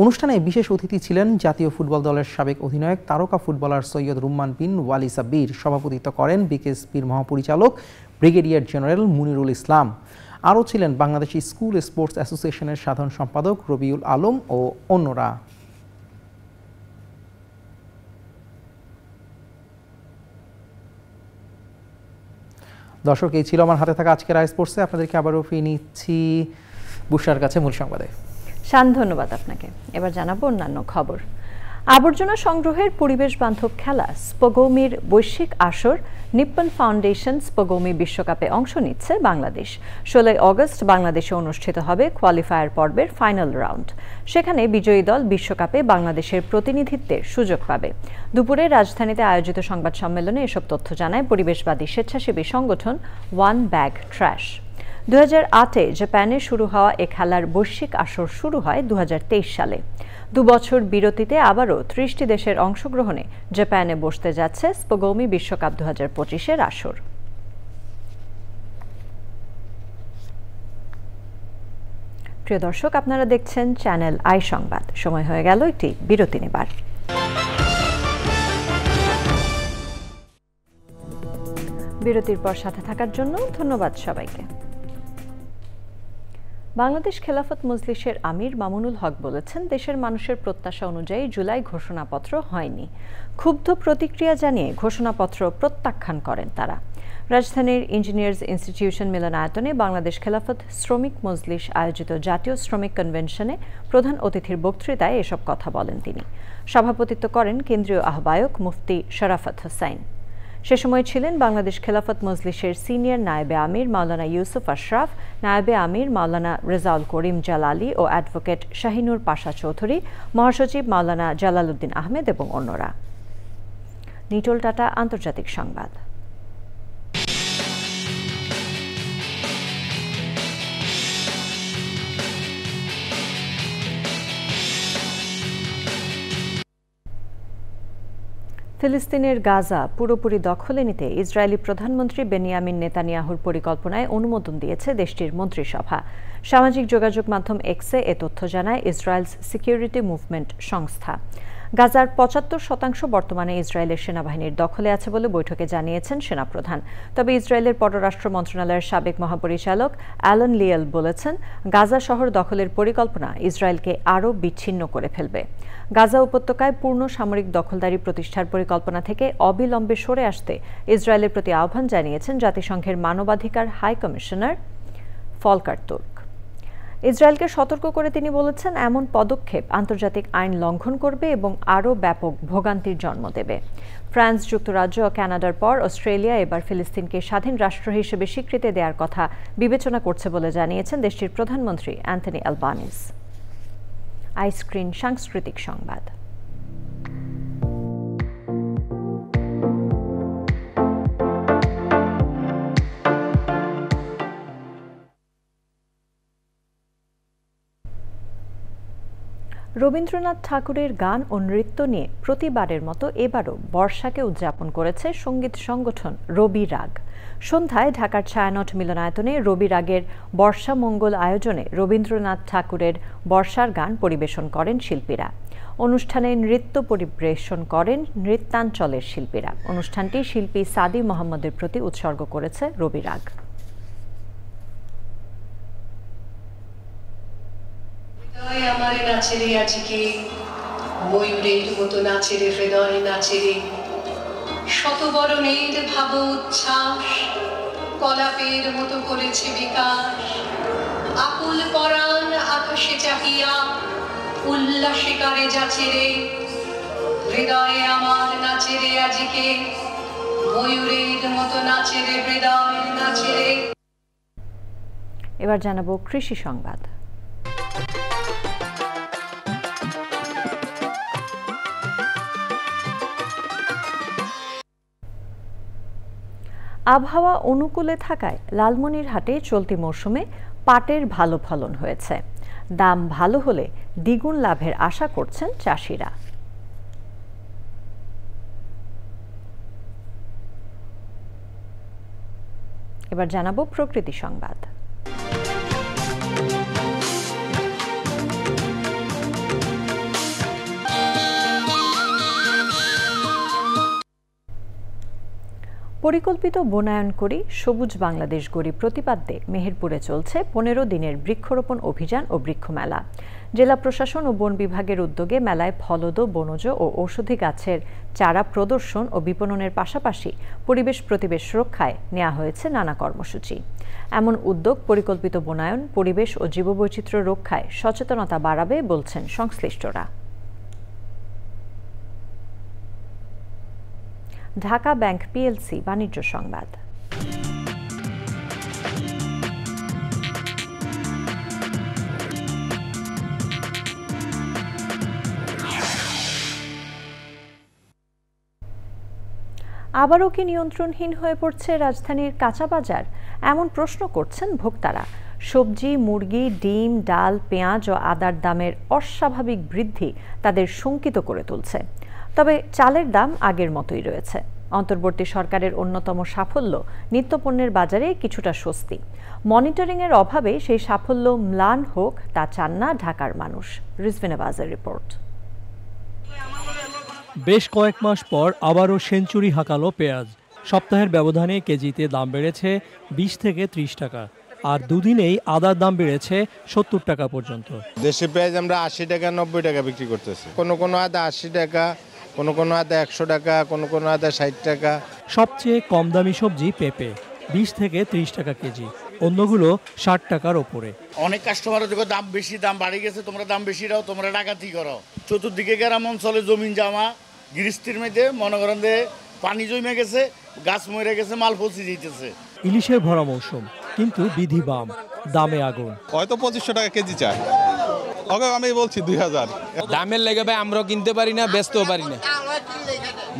অনুষ্ঠানে বিশেষ অতিথি ছিলেন জাতীয় ফুটবল দলের সাবেক অধিনায়ক তারকা ফুটবলার সৈয়দ রুম্মান বিন ওয়ালি সাব্বির। সভাপতিত্ব করেন বিকেএসপির মহাপরিচালক ব্রিগেডিয়ার জেনারেল মুনিরুল ইসলাম। আরও ছিলেন বাংলাদেশ স্কুল স্পোর্টস অ্যাসোসিয়েশনের সাধারণ সম্পাদক রবিউল আলম ও অন্যরা। দর্শক, এই ছিল আমার হাতে থাকা আজকের আই স্পোর্টসে। আপনাদেরকে আবারও ফিরে নিচ্ছি বুশরার কাছে মূল সংবাদে। শান, ধন্যবাদ আপনাকে। এবার জানাবো অন্যান্য খবর। আবর্জনা সংগ্রহের পরিবেশ বান্ধব খেলা স্পগৌমির বৈশ্বিক আসর নিপ্পন ফাউন্ডেশন স্পগৌমি বিশ্বকাপে অংশ নিচ্ছে বাংলাদেশ। 16 অগস্ট বাংলাদেশে অনুষ্ঠিত হবে কোয়ালিফায়ার পর্বের ফাইনাল রাউন্ড। সেখানে বিজয়ী দল বিশ্বকাপে বাংলাদেশের প্রতিনিধিত্বের সুযোগ পাবে। দুপুরে রাজধানীতে আয়োজিত সংবাদ সম্মেলনে এসব তথ্য জানায় পরিবেশবাদী স্বেচ্ছাসেবী সংগঠন ওয়ান ব্যাগ ট্র্যাশ। 2008-এ জাপানে শুরু হওয়া এ খেলার বৈশ্বিক আসর শুরু হয় 2023 সালে। 2 বছর বিরতিতে আবারও 30টি দেশের অংশগ্রহণে জাপানে বসতে যাচ্ছে স্পগৌমি বিশ্বকাপ 2025-এর আসর। প্রিয় দর্শক, আপনারা দেখছেন চ্যানেল আই সংবাদ। সময় হয়ে গেল একটি বিরতি নেবার। বিরতির পর সাথে থাকার জন্য ধন্যবাদ সবাইকে। বাংলাদেশ খেলাফত মজলিসের আমির মামুনুল হক বলেছেন, দেশের মানুষের প্রত্যাশা অনুযায়ী জুলাই ঘোষণাপত্র হয়নি। ক্ষুব্ধ প্রতিক্রিয়া জানিয়ে ঘোষণাপত্র প্রত্যাখ্যান করেন তারা। রাজধানীর ইঞ্জিনিয়ার্স ইনস্টিটিউশন মিলনায়তনে বাংলাদেশ খেলাফত শ্রমিক মজলিস আয়োজিত জাতীয় শ্রমিক কনভেনশনে প্রধান অতিথির বক্তৃতায় এসব কথা বলেন তিনি। সভাপতিত্ব করেন কেন্দ্রীয় আহ্বায়ক মুফতি শরাফত হোসাইন। সে সময় ছিলেন বাংলাদেশ খেলাফত মজলিসের সিনিয়র নায়েবে আমির মাওলানা ইউসুফ আশরাফ, নায়েবে আমির মাওলানা রেজাউল করিম জালালি ও অ্যাডভোকেট শাহিনুর পাশা চৌধুরী, মহাসচিব মাওলানা জালালউদ্দিন আহমেদ এবং অন্যরা। নিটোল টাটা, আন্তর্জাতিক সংবাদ। ফিলিস্তিনের গাজা পুরোপুরি দখলে নিতে ইসরায়েলি প্রধানমন্ত্রী বেনিয়ামিন নেতানিয়াহুর পরিকল্পনায় অনুমোদন দিয়েছে দেশটির মন্ত্রিসভা। সামাজিক যোগাযোগ মাধ্যম এক্সে এ তথ্য জানায় ইসরায়েলস সিকিউরিটি মুভমেন্ট সংস্থা। গাজার ৭৫% বর্তমানে ইসরায়েলের সেনাবাহিনীর দখলে আছে বলে বৈঠকে জানিয়েছেন সেনাপ্রধান। তবে ইসরায়েলের পররাষ্ট্র মন্ত্রণালয়ের সাবেক মহাপরিচালক অ্যালান লিয়েল বলেছেন, গাজা শহর দখলের পরিকল্পনা ইসরায়েলকে আরও বিচ্ছিন্ন করে ফেলবে। গাজা উপত্যকায় পূর্ণ সামরিক দখলদারি প্রতিষ্ঠার পরিকল্পনা থেকে অবিলম্বে সরে আসতে ইসরায়েলের প্রতি আহ্বান জানিয়েছেন জাতিসংঘের মানবাধিকার হাই কমিশনার ফলকার তুর্ক। ইসরায়েলকে সতর্ক করে তিনি বলেছেন, এমন পদক্ষেপ আন্তর্জাতিক আইন লঙ্ঘন করবে এবং আরও ব্যাপক ভোগান্তির জন্ম দেবে। ফ্রান্স, যুক্তরাজ্য ও কানাডার পর অস্ট্রেলিয়া এবার ফিলিস্তিনকে স্বাধীন রাষ্ট্র হিসেবে স্বীকৃতি দেওয়ার কথা বিবেচনা করছে বলে জানিয়েছেন দেশটির প্রধানমন্ত্রী অ্যান্থনি অ্যালবানিজ। আইস্ক্রিন সাংস্কৃতিক সংবাদ। রবীন্দ্রনাথ ঠাকুরের গান ও নৃত্য নিয়ে প্রতিবারের মতো এবারও বর্ষাকে উদযাপন করেছে সঙ্গীত সংগঠন রবি রাগ। সন্ধ্যায় ঢাকার ছায়ানট মিলনায়তনে রবি রাগের বর্ষা মঙ্গল আয়োজনে রবীন্দ্রনাথ ঠাকুরের বর্ষার গান পরিবেশন করেন শিল্পীরা। অনুষ্ঠানে নৃত্য পরিবেশন করেন নৃত্যাঞ্চলের শিল্পীরা। অনুষ্ঠানটি শিল্পী সাদি মোহাম্মদের প্রতি উৎসর্গ করেছে রবি রাগ। আমার নাচেরে আজকে ময়ূরের মতো নাচেরে হৃদয় নাচেরে, শতবরণের ভাব উচ্ছ্বাস কলাপের মতো করেছে বিকাশ। আকুল পরাণ আকাশে চাহিয়া উল্লাসে করে যাচেরে, হৃদয়ে আমার নাচেরে আজকে ময়ূরের মতো নাচেরে হৃদয় নাচেরে। এবার জানাবো কৃষি সংবাদ। আবহাওয়া অনুকূলে থাকায় লালমনিরহাটে চলতি মৌসুমে পাটের ভালো ফলন হয়েছে। দাম ভালো হলে দ্বিগুণ লাভের আশা করছেন চাষিরা। এবার জানাবো প্রকৃতি সংবাদ। পরিকল্পিত বনায়ন করি সবুজ বাংলাদেশ গড়ি প্রতিপাদ্যে মেহেরপুরে চলছে 15 দিনের বৃক্ষরোপণ অভিযান ও বৃক্ষমেলা। জেলা প্রশাসন ও বন বিভাগের উদ্যোগে মেলায় ফলদ, বনজ ও ঔষধি গাছের চারা প্রদর্শন ও বিপণনের পাশাপাশি পরিবেশ প্রতিবেশ রক্ষায় নেওয়া হয়েছে নানা কর্মসূচি। এমন উদ্যোগ পরিকল্পিত বনায়ন, পরিবেশ ও জীববৈচিত্র্য রক্ষায় সচেতনতা বাড়াবে বলছেন সংশ্লিষ্টরা। ঢাকা ব্যাংক পিএলসি বাণিজ্য সংবাদ। আবারও কি নিয়ন্ত্রণহীন হয়ে পড়ছে রাজধানীর কাঁচা বাজার? এমন প্রশ্ন করছেন ভোক্তারা। সবজি, মুরগি, ডিম, ডাল, পেঁয়াজ ও আদার দামের অস্বাভাবিক বৃদ্ধি তাদের শঙ্কিত করে তুলছে। তবে চালের দাম আগের মতোই রয়েছে। অন্তর্বর্তী সরকারের অন্যতম সাফল্য নিত্যপণ্যের বাজারে কিছুটা স্বস্তি। মনিটরিংয়ের অভাবে সেই সাফল্য ম্লান হোক তা চান না ঢাকার মানুষ। রিজভিনা বাজার রিপোর্ট। বেশ কয়েক মাস পর আবারও সেঞ্চুরি হাঁকালো পেঁয়াজ। সপ্তাহের ব্যবধানে কেজিতে দাম বেড়েছে 20 থেকে 30 টাকা, আর দুদিনেই আদার দাম বেড়েছে 70 টাকা পর্যন্ত। দেশি পেঁয়াজ আমরা 80 টাকা 90 টাকা বিক্রি করতেছি। কোনো আদা 80 টাকা, কোনো আদা 100 টাকা, কোনো আদা 60 টাকা। সবচেয়ে কম দামি সবজি পেঁপে 20 থেকে 30 টাকা কেজি, অন্যগুলো 60 টাকার ওপরে। অনেক কাস্টমার দাম বেশি, দাম বাড়ি গেছে, তোমরা দাম বেশি দাও, তোমরা ডাকাতি করো। চতুর্দিকে গ্রাম অঞ্চলে জমিন জামা গৃহস্থির মধ্যে মনে করেন যে পানি জমে গেছে, গাছ মরে গেছে, মাল পচে যেতেছে। ইলিশের ভরা মৌসুম, কিন্তু বিধি বাম, দামে আগুন। হয়তো 2500 টাকা কেজি চাই, আমি বলছি 2000। দামের লেগে ভাই আমরাও কিনতে পারি না, বেচতেও পারি না।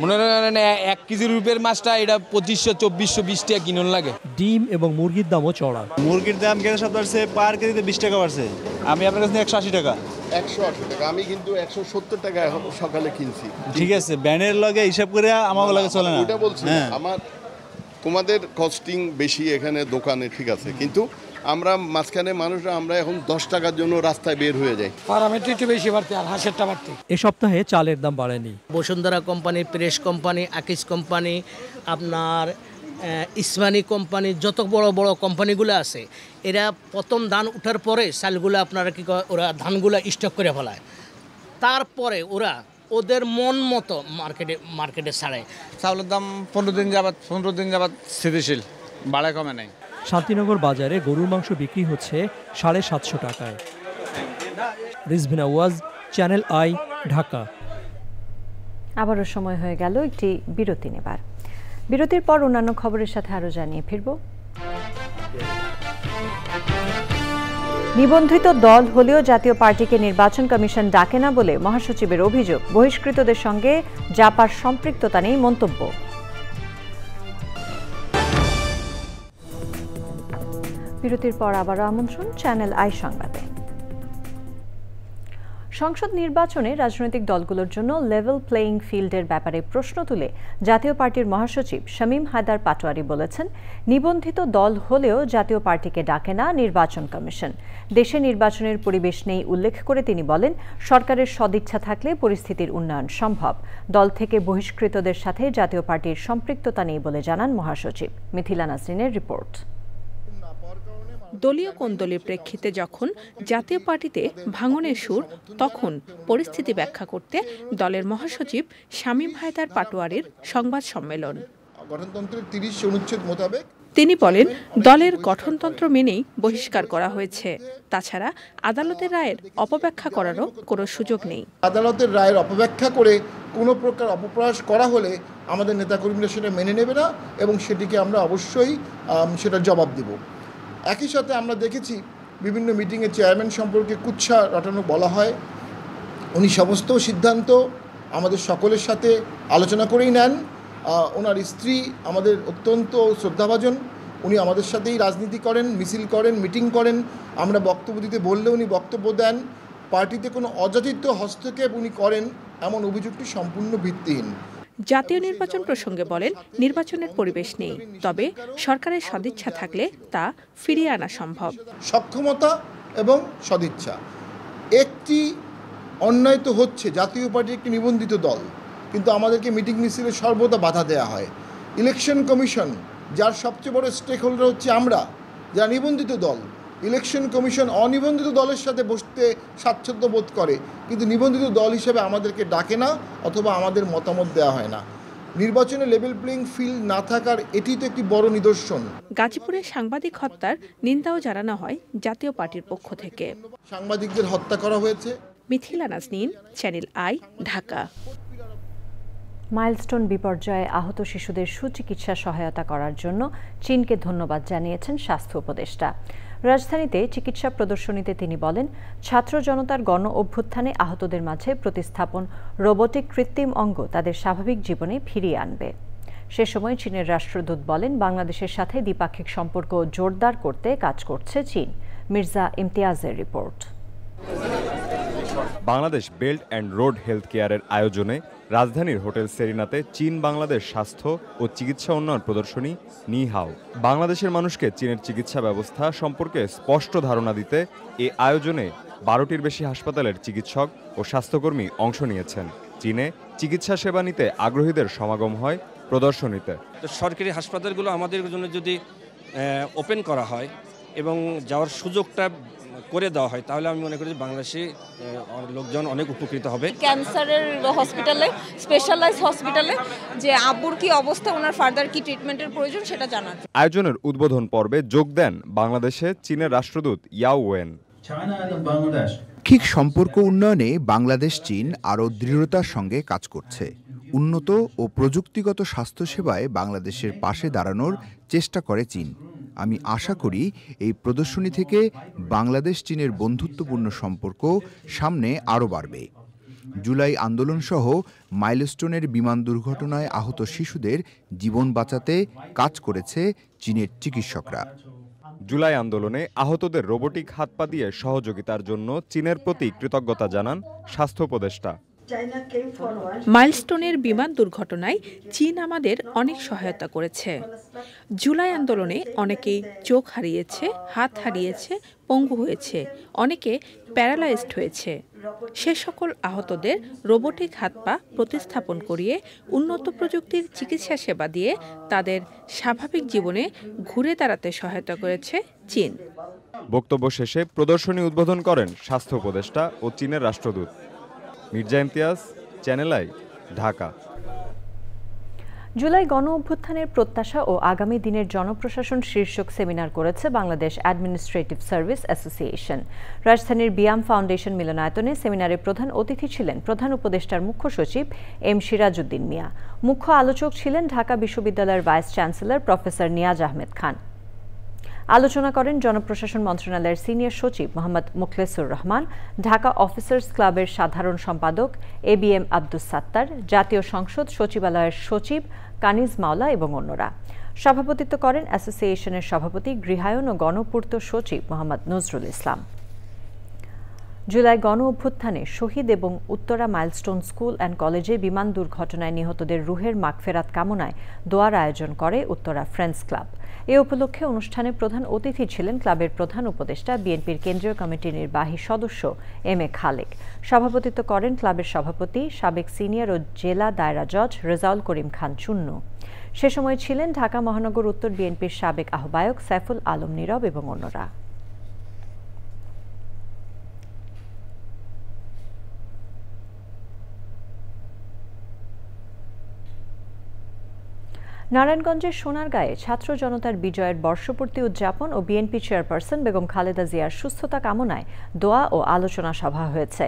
মনে করেন 1 কেজি রুপের মাছটা এটা 2500, 2420 টাকা কিনুন লাগে। ডিম এবং মুরগির দামও চড়া। মুরগির দাম গেছে সপ্তাহে পার কেজিতে 20 টাকা বাড়ছে। আমি আপনার কাছে 180 টাকা। 180 টাকা, আমি কিন্তু 170 টাকা সকালে কিনছি। ঠিক আছে, ব্যানের লগে হিসাব করে আমাকে লাগে চলে না। ওটা বলছি আমার তোমাদের কস্টিং বেশি এখানে দোকানে, ঠিক আছে, কিন্তু আমরা মাঝখানে মানুষরা আমরা এখন 10 টাকার জন্য রাস্তায় বের হয়ে যাই। ফার্মের একটু বেশি বাড়তে আর হাঁসেরটা বাড়তে। এ সপ্তাহে চালের দাম বাড়েনি। Bashundhara company, press company, Akij company, আপনার ইসমানি কোম্পানি, যত বড় বড় কোম্পানিগুলো আছে, এরা প্রথম ধান উঠার পরে চালগুলো আপনারা কি ওরা ধানগুলো স্টক করে ফেলায়, তারপরে ওরা ওদের মন মতো মার্কেটে ছাড়ে। চাউলের দাম 15 দিন যাবত স্থিতিশীল, বাড়ায় কমে নাই। শান্তিনগর বাজারে গরুর মাংস বিক্রি হচ্ছে 750 টাকায়। রিজভিনা ওয়াজ, চ্যানেল আই, ঢাকা। আবারও সময় হয়ে গেল একটি বিরতি নেবার। বিরতির পর অন্যান্য খবরের সাথে আরও জানিয়ে ফিরব। নিবন্ধিত দল হলেও জাতীয় পার্টিকে নির্বাচন কমিশন ডাকে না বলে মহাসচিবের অভিযোগ। বহিষ্কৃতদের সঙ্গে জাপার সম্পৃক্ততা নেই মন্তব্য। বিরতির পর আবারও আমন্ত্রণ চ্যানেল আই সংবাদে। সংসদ নির্বাচনে রাজনৈতিক দলগুলোর জন্য লেভেল প্লেয়িং ফিল্ডের ব্যাপারে প্রশ্ন তুলে জাতীয় পার্টির মহাসচিব শামীম হায়দার পাটোয়ারি বলেছেন, নিবন্ধিত দল হলেও জাতীয় পার্টিকে ডাকে না নির্বাচন কমিশন। দেশে নির্বাচনের পরিবেশ নেই উল্লেখ করে তিনি বলেন, সরকারের সদিচ্ছা থাকলে পরিস্থিতির উন্নয়ন সম্ভব। দল থেকে বহিষ্কৃতদের সাথে জাতীয় পার্টির সম্পৃক্ততা নেই বলে জানান মহাসচিব। মিথিলা নাসরিনের রিপোর্ট। দলীয় কোন্দলের প্রেক্ষিতে যখন জাতীয় পার্টিতে ভাঙনের সুর, তখন পরিস্থিতি ব্যাখ্যা করতে দলের মহাসচিব শামীম হায়দার পাটোয়ারির সংবাদ সম্মেলন। গঠনতন্ত্রের 30 অনুচ্ছেদ মোতাবেক তিনি বলেন, দলের গঠনতন্ত্র মেনেই বহিষ্কার করা হয়েছে। তাছাড়া আদালতের রায়ের অপব্যাখ্যা করারও কোনো সুযোগ নেই। আদালতের রায়ের অপব্যাখ্যা করে কোনো প্রকার অপপ্রয়াস করা হলে আমাদের নেতাকর্মীরা সেটা মেনে নেবে না এবং সেটিকে আমরা অবশ্যই সেটার জবাব দেব। একই সাথে আমরা দেখেছি বিভিন্ন মিটিংয়ে চেয়ারম্যান সম্পর্কে কুৎসা রটানো বলা হয়। উনি সমস্ত সিদ্ধান্ত আমাদের সকলের সাথে আলোচনা করেই নেন। ওনার স্ত্রী আমাদের অত্যন্ত শ্রদ্ধাভাজন, উনি আমাদের সাথেই রাজনীতি করেন, মিছিল করেন, মিটিং করেন। আমরা বক্তব্য দিতে বললে উনি বক্তব্য দেন। পার্টিতে কোনো অযাচিত হস্তক্ষেপ উনি করেন এমন অভিযোগটি সম্পূর্ণ ভিত্তিহীন। জাতীয় নির্বাচন প্রসঙ্গে বলেন, নির্বাচনের পরিবেশ নেই, তবে সরকারের সদিচ্ছা থাকলে তা ফিরিয়ে আনা সম্ভব। সক্ষমতা এবং সদিচ্ছা একটি অন্যায় তো হচ্ছে, জাতীয় পার্টি একটি নিবন্ধিত দল, কিন্তু আমাদেরকে মিটিং মিছিলে সর্বদা বাধা দেওয়া হয়। ইলেকশন কমিশন, যার সবচেয়ে বড় স্টেক হোল্ডার হচ্ছে আমরা, যারা নিবন্ধিত দল, ইলেকশন কমিশন অনিবন্ধিত দলের সাথে বসতে স্বাচ্ছন্দ্য বোধ করে, কিন্তু নিবন্ধিত দল হিসেবে আমাদেরকে ডাকে না অথবা আমাদের মতামত দেওয়া হয় না। নির্বাচনে লেভেল প্লেইং ফিল্ড না থাকার এটি তো একটি বড় নিদর্শন। গাজীপুরে সাংবাদিক হত্যার নিন্দাও জানানো হয় জাতীয় পার্টির পক্ষ থেকে। সাংবাদিকদের হত্যা করা হয়েছে। Mithila Naznin, Channel I, Dhaka. Milestone বিপর্যয়ে আহত শিশুদের সুচিকিৎসা সহায়তা করার জন্য চীনকে ধন্যবাদ জানিয়েছেন স্বাস্থ্য উপদেষ্টা। রাজধানীতে চিকিৎসা প্রদর্শনীতে তিনি বলেন, ছাত্র জনতার গণ অভ্যুত্থানে আহতদের মাঝে প্রতিস্থাপন রোবটিক কৃত্রিম অঙ্গ তাদের স্বাভাবিক জীবনে ফিরিয়ে আনবে। সে সময় চীনের রাষ্ট্রদূত বলেন, বাংলাদেশের সাথে দ্বিপাক্ষিক সম্পর্ক জোরদার করতে কাজ করছে চীন। মির্জা ইমতিয়াজের রিপোর্ট। Bangladesh belt and road health কেয়ারের আয়োজনে রাজধানীর হোটেল সেরিনাতে চীন বাংলাদেশ স্বাস্থ্য ও চিকিৎসা উন্নয়ন প্রদর্শনী নি হাও। বাংলাদেশের মানুষকে চীনের চিকিৎসা ব্যবস্থা সম্পর্কে স্পষ্ট ধারণা দিতে এ আয়োজনে 12টির বেশি হাসপাতালের চিকিৎসক ও স্বাস্থ্যকর্মী অংশ নিয়েছেন। চীনে চিকিৎসা সেবা নিতে আগ্রহীদের সমাগম হয় প্রদর্শনীতে। সরকারি হাসপাতালগুলো আমাদের জন্য যদি ওপেন করা হয় এবং যাওয়ার সুযোগটা করে দেওয়া হয়, তাহলে আমি মনে করি বাংলাদেশি লোকজন অনেক উপকৃত হবে। ক্যান্সারের হসপিটালে, স্পেশালাইজ হসপিটালে যে আব্বুর কি অবস্থা, ওনার ফার্দার কি ট্রিটমেন্টের প্রয়োজন সেটা জানার। আয়োজনের উদ্বোধন পর্বে যোগ দেন বাংলাদেশে চীনের রাষ্ট্রদূত ইয়াও ওয়েন। ঠিক সম্পর্ক উন্নয়নে বাংলাদেশ চীন আরও দৃঢ়তার সঙ্গে কাজ করছে। উন্নত ও প্রযুক্তিগত স্বাস্থ্যসেবায় বাংলাদেশের পাশে দাঁড়ানোর চেষ্টা করে চীন। আমি আশা করি এই প্রদর্শনী থেকে বাংলাদেশ চীনের বন্ধুত্বপূর্ণ সম্পর্ক সামনে আরও বাড়বে। জুলাই আন্দোলনসহ মাইলস্টোনের বিমান দুর্ঘটনায় আহত শিশুদের জীবন বাঁচাতে কাজ করেছে চীনের চিকিৎসকরা। জুলাই আন্দোলনে আহতদের রোবটিক হাত পা দিয়ে সহযোগিতার জন্য চীনের প্রতি কৃতজ্ঞতা জানান স্বাস্থ্য উপদেষ্টা। মাইলস্টোনের বিমান দুর্ঘটনায় চীন আমাদের অনেক সহায়তা করেছে। জুলাই আন্দোলনে অনেকেই চোখ হারিয়েছে, হাত হারিয়েছে, পঙ্গু হয়েছে, অনেকে প্যারালাইজড হয়েছে। সে সকল আহতদের রোবোটিক হাত পা প্রতিস্থাপন করিয়ে উন্নত প্রযুক্তির চিকিৎসা সেবা দিয়ে তাদের স্বাভাবিক জীবনে ঘুরে দাঁড়াতে সহায়তা করেছে চীন। বক্তব্য শেষে প্রদর্শনী উদ্বোধন করেন স্বাস্থ্য উপদেষ্টা ও চীনের রাষ্ট্রদূত। Mirza Imtiaz, channel I, Dhaka. July গণ অভ্যুত্থানের প্রত্যাশা ও আগামী দিনের জনপ্রশাসন শীর্ষক সেমিনার করেছে বাংলাদেশ অ্যাডমিনিস্ট্রেটিভ সার্ভিস অ্যাসোসিয়েশন। রাজধানীর বিয়াম ফাউন্ডেশন মিলনায়তনে সেমিনারে প্রধান অতিথি ছিলেন প্রধান উপদেষ্টার মুখ্য সচিব এম সিরাজউদ্দিন মিয়া। মুখ্য আলোচক ছিলেন ঢাকা বিশ্ববিদ্যালয়ের vice chancellor professor Niaz Ahmed Khan. আলোচনা করেন জনপ্রশাসন মন্ত্রণালয়ের সিনিয়র সচিব মোহাম্মদ মুখলেসুর রহমান, ঢাকা অফিসার্স ক্লাবের সাধারণ সম্পাদক ABM আব্দুস সাত্তার, জাতীয় সংসদ সচিবালয়ের সচিব কানিজ মাওলা এবং অন্যরা। সভাপতিত্ব করেন অ্যাসোসিয়েশনের সভাপতি, গৃহায়ন ও গণপূর্ত সচিব মোহাম্মদ নজরুল ইসলাম। জুলাই গণ অভ্যুত্থানে শহীদ এবং উত্তরা মাইলস্টোন স্কুল অ্যান্ড কলেজে বিমান দুর্ঘটনায় নিহতদের রুহের মাগফেরাত কামনায় দোয়ার আয়োজন করে উত্তরা ফ্রেন্ডস ক্লাব। এ উপলক্ষে অনুষ্ঠানে প্রধান অতিথি ছিলেন ক্লাবের প্রধান উপদেষ্টা, বিএনপির কেন্দ্রীয় কমিটির নির্বাহী সদস্য MA খালেক। সভাপতিত্ব করেন ক্লাবের সভাপতি, সাবেক সিনিয়র ও জেলা দায়রা জজ রেজাউল করিম খান চুন্নু। সে সময় ছিলেন ঢাকা মহানগর উত্তর বিএনপির সাবেক আহ্বায়ক সাইফুল আলম নীরব এবং অন্যরা। নারায়ণগঞ্জের সোনারগাঁয়ে ছাত্র জনতার বিজয়ের বর্ষপূর্তি উদযাপন ও বিএনপি চেয়ারপারসন বেগম খালেদা জিয়ার সুস্থতা কামনায় দোয়া ও আলোচনা সভা হয়েছে।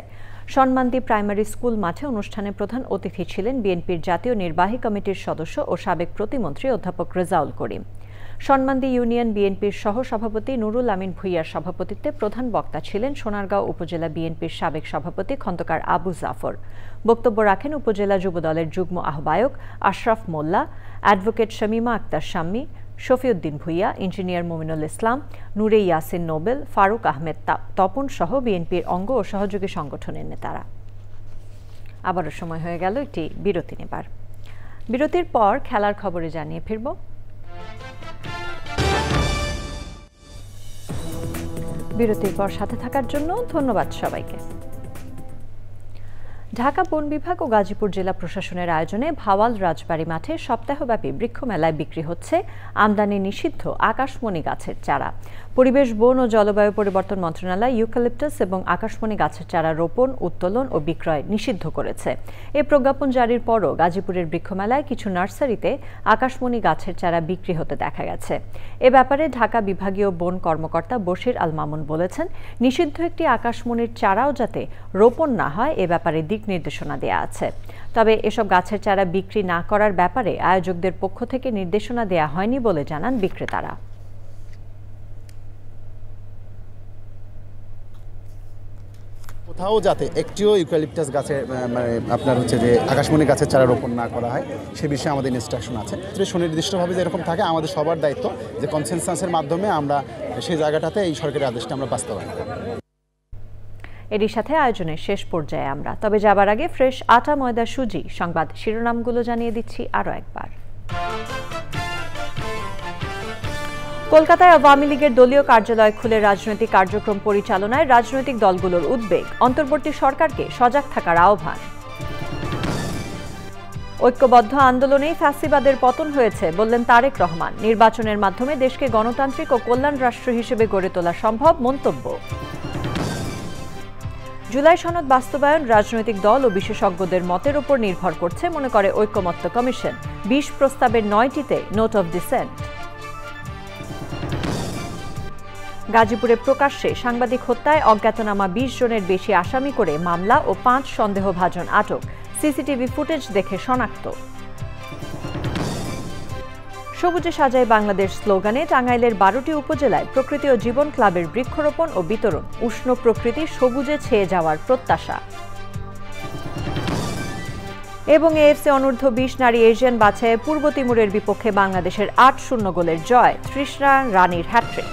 সন্মানদী প্রাইমারি স্কুল মাঠে অনুষ্ঠানে প্রধান অতিথি ছিলেন বিএনপির জাতীয় নির্বাহী কমিটির সদস্য ও সাবেক প্রতিমন্ত্রী অধ্যাপক রেজাউল করিম। সন্মানদী ইউনিয়ন বিএনপির সহ সভাপতি নুরুল আমিন ভুইয়ার সভাপতিত্বে প্রধান বক্তা ছিলেন সোনারগাঁও উপজেলা বিএনপির সাবেক সভাপতি খন্দকার আবু জাফর। বক্তব্য রাখেন উপজেলা যুবদলের যুগ্ম আহ্বায়ক আশরাফ মোল্লা, অ্যাডভোকেট শামীমা আক্তার শাম্মী, শফিউদ্দিন ভুইয়া, ইঞ্জিনিয়ার মুমিনুল ইসলাম, নূরে ইয়াসিন নোবেল, ফারুক আহমেদ তপন সহ বিএনপির অঙ্গ ও সহযোগী সংগঠনের নেতারা। আবারও সময় হয়ে গেল একটি বিরতি নেবার। বিরতির পর খেলার খবরে জানিয়ে ফিরব। বিরতির পর সাথে থাকার জন্য ধন্যবাদ সবাইকে। ঢাকা বন বিভাগ ও গাজীপুর জেলা প্রশাসনের আয়োজনে ভাওয়াল রাজবাড়ী মাঠে সপ্তাহব্যাপী বৃক্ষ মেলায় বিক্রি হচ্ছে আমদানি নিষিদ্ধ আকাশমণি গাছের চারা। পরিবেশ, বন ও জলবায়ু পরিবর্তন মন্ত্রণালয় ইউক্যালিপটাস এবং আকাশমণি গাছের চারা রোপণ, উত্তোলন ও বিক্রয় নিষিদ্ধ করেছে। এ প্রজ্ঞাপন জারির পরও গাজীপুরের বৃক্ষমেলায় কিছু নার্সারিতে আকাশমণি গাছের চারা বিক্রি হতে দেখা গেছে। এ ব্যাপারে ঢাকা বিভাগীয় বন কর্মকর্তা বশির আল মামুন বলেছেন, নিষিদ্ধ একটি আকাশমণির চারাও যাতে রোপণ না হয় এ ব্যাপারে দিক নির্দেশনা দেয়া আছে। তবে এসব গাছের চারা বিক্রি না করার ব্যাপারে আয়োজকদের পক্ষ থেকে নির্দেশনা দেয়া হয়নি বলে জানান বিক্রেতারা। কোথাও যাতে একটিও ইউক্যালিপটাস গাছের মানে আপনার হচ্ছে যে আকাশমণি গাছের চারা রোপণ না করা হয় সে বিষয়ে আমাদের ইনস্ট্রাকশন আছে। সুনির্দিষ্টভাবে যে এরকম থাকে আমাদের সবার দায়িত্ব যে কনসেনসাসের মাধ্যমে আমরা সেই জায়গাটাতে এই সরকারি আদেশটা আমরা বাস্তবায়ন করব। এরই সাথে আয়োজনের শেষ পর্যায়ে আমরা, তবে যাবার আগে ফ্রেশ আটা, ময়দা, সুজি সংবাদ শিরোনামগুলো জানিয়ে দিচ্ছি আরও একবার। কলকাতায় আওয়ামী লীগের দলীয় কার্যালয় খুলে রাজনৈতিক কার্যক্রম পরিচালনায় রাজনৈতিক দলগুলোর উদ্বেগ, অন্তর্বর্তী সরকারকে সজাগ থাকার আহ্বান। ঐক্যবদ্ধ আন্দোলনেই ফ্যাসিবাদের পতন হয়েছে বললেন তারেক রহমান। নির্বাচনের মাধ্যমে দেশকে গণতান্ত্রিক ও কল্যাণ রাষ্ট্র হিসেবে গড়ে তোলা সম্ভব মন্তব্য। জুলাই সনদ বাস্তবায়ন রাজনৈতিক দল ও বিশেষজ্ঞদের মতের উপর নির্ভর করছে মনে করে ঐকমত্য কমিশন। 20 প্রস্তাবের 9টিতে নোট অফ ডিসেন্ট। গাজীপুরে প্রকাশ্যে সাংবাদিক হত্যায় অজ্ঞাতনামা 20 জনের বেশি আসামি করে মামলা ও 5 সন্দেহভাজন আটক। সিসিটিভি ফুটেজ দেখে শনাক্ত। সবুজে সাজায় বাংলাদেশ স্লোগানে টাঙ্গাইলের 12টি উপজেলায় প্রকৃতি ও জীবন ক্লাবের বৃক্ষরোপণ ও বিতরণ। উষ্ণ প্রকৃতি সবুজে ছেয়ে যাওয়ার প্রত্যাশা। এবং এএফসি অনূর্ধ্ব 20 নারী এশিয়ান বাছাইয়ে পূর্ব তিমুরের বিপক্ষে বাংলাদেশের 8-0 গোলের জয়। তৃষ্ণা রানীর হ্যাট্রিক।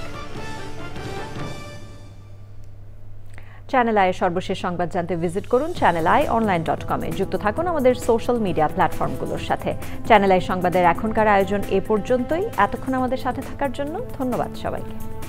চ্যানেল আইয়ের সর্বশেষ সংবাদ জানতে ভিজিট করুন channeline.com যুক্ত থাকুন আমাদের সোশ্যাল মিডিয়া প্ল্যাটফর্মগুলোর সাথে। চ্যানেল আই সংবাদের এখনকার আয়োজন এ পর্যন্তই। এতক্ষণ আমাদের সাথে থাকার জন্য ধন্যবাদ সবাইকে।